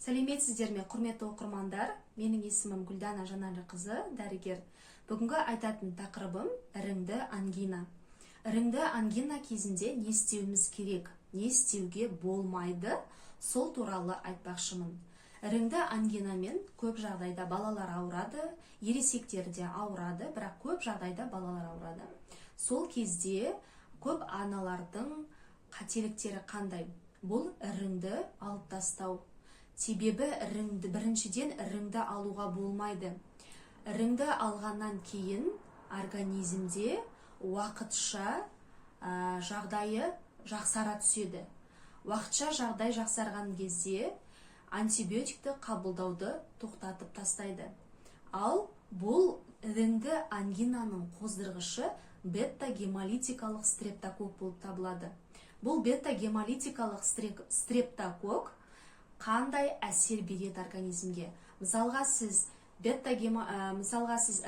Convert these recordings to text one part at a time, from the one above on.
Сәлеметсіздер ме, құрметті оқырмандар? Менің есімім Гүлдана Жанарқызы, дәрігер. Бүгінгі айтатын тақырыбым іріңді ангина. Іріңді ангина кезінде не істеуіміз керек, не істеуге болмайды, сол туралы айтпақшымын. Іріңді ангинамен көп жағдайда балалар ауырады, ересектер де ауырады, бірақ көп жағдайда балалар ауырады. Сол кезде көп аналардың қателіктері қандай? Бұл іріңді алып тастау. Себебі біріншіден іріңді алуға болмайды. Іріңді алғаннан кейін организмде уақытша жағдайы жақсара түседі. Уақытша жағдай жақсарған кезде антибиотикті қабылдауды тоқтатып тастайды. Ал бұл іріңді ангинаның қоздырғышы бета-гемолитикалық стрептокок болып табылады. Бұл бета-гемолитикалық стрептокок қандай әсер береді организмге? Мысалға сіз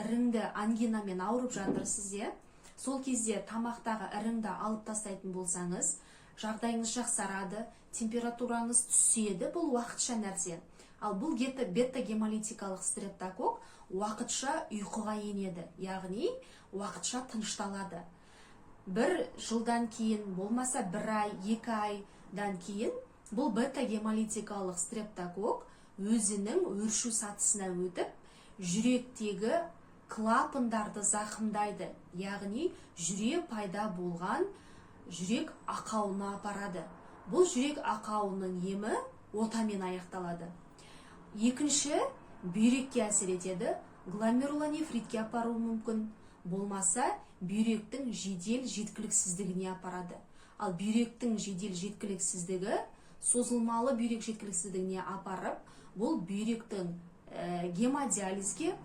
іріңді ангинамен ауырып жатырсыз, сол кезде тамақтағы іріңді алып тастайтын болсаңыз, жағдайыңыз жақсарады, температураңыз түседі, бұл уақытша нәрсе. Ал бұл бета-гемолитикалық стрептокок уақытша ұйқыға енеді, яғни уақытша тынышталады. Бір жылдан кейін, болмаса бір ай, 2 айдан кейін бұл бета-гемолитикалық стрептокок өзінің өршу сатысына өтіп, жүректегі клапандарды зақымдайды, яғни жүрек пайда болған жүрек ақауына апарады. Бұл жүрек ақауының емі отамен аяқталады. Екінші, бүйрекке әсер етеді, гломерулонефритке апаруы мүмкін, болмаса бүйректің жедел жеткіліксіздігіне апарады. Ал бүйректің жедел жеткіліксіздігі созылмалы бүйрек жеткіліксіздігіне апарып, бұл бүйректің гемодиализге,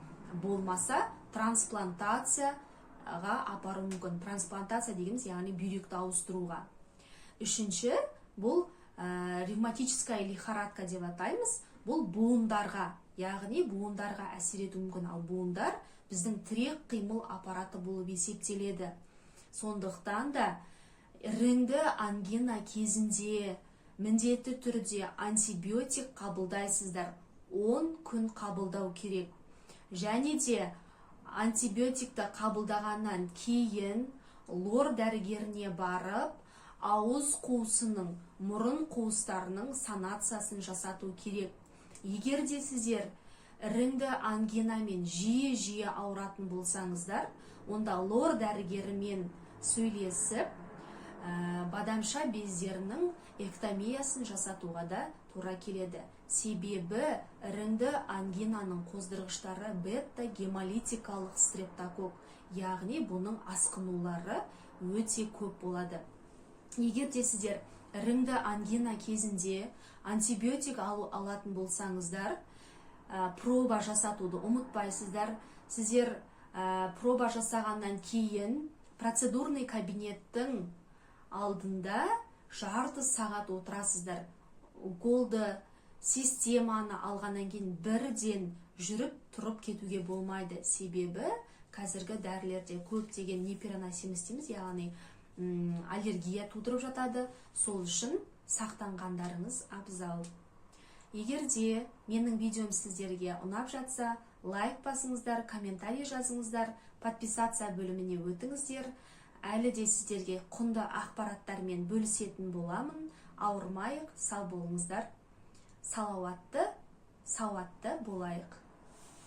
болмаса трансплантацияға апару мүмкін. Трансплантация дегеніміз, яғни бүйректі ауыстыруға. Үшінші, бұл ревматическая лихорадка деп атаймыз. Бұл буындарға, яғни буындарға әсер етуі мүмкін. Ал буындар біздің тірек қимыл аппараты болып есептеледі. Сондықтан да іріңді ангина кезінде міндетті түрде антибиотик қабылдайсыздар. 10 күн қабылдау керек. Және де антибиотикті қабылдағаннан кейін лор дәрігеріне барып, ауыз қуысының, мұрын қуыстарының санациясын жасату керек. Егер де сіздер іріңді ангинамен жиі ауыратын болсаңыздар, онда лор дәрігерімен сөйлесіп, бадамша бездерінің эктомиясын жасатуға да тура келеді. Себебі іріңді ангинаның қоздырғыштары бета-гемолитикалық стрептокок, яғни бұның асқынулары өте көп болады. Егер де сіздер іріңді ангина кезінде антибиотик алатын болсаңыздар, проба жасатуды ұмытпайсыздар. Сіздер проба жасағаннан кейін процедурный кабинеттің алдында жарты сағат отырасыздар. Уколды системаны алғаннан кейін бірден жүріп тұрып кетуге болмайды. Себебі қазіргі дәрілерде көптеген непереносимость дейміз, яғни аллергия тудырып жатады. Сол үшін сақтанғандарыңыз абзал. Егер де менің видеом сіздерге ұнап жатса, лайк басыңыздар, комментарий жазыңыздар, подписация бөліміне өтіңіздер. Әлі де сіздерге құнды ақпараттармен бөлісетін боламын. Ауырмайық, сау болыңыздар. Салауатты, сауатты болайық.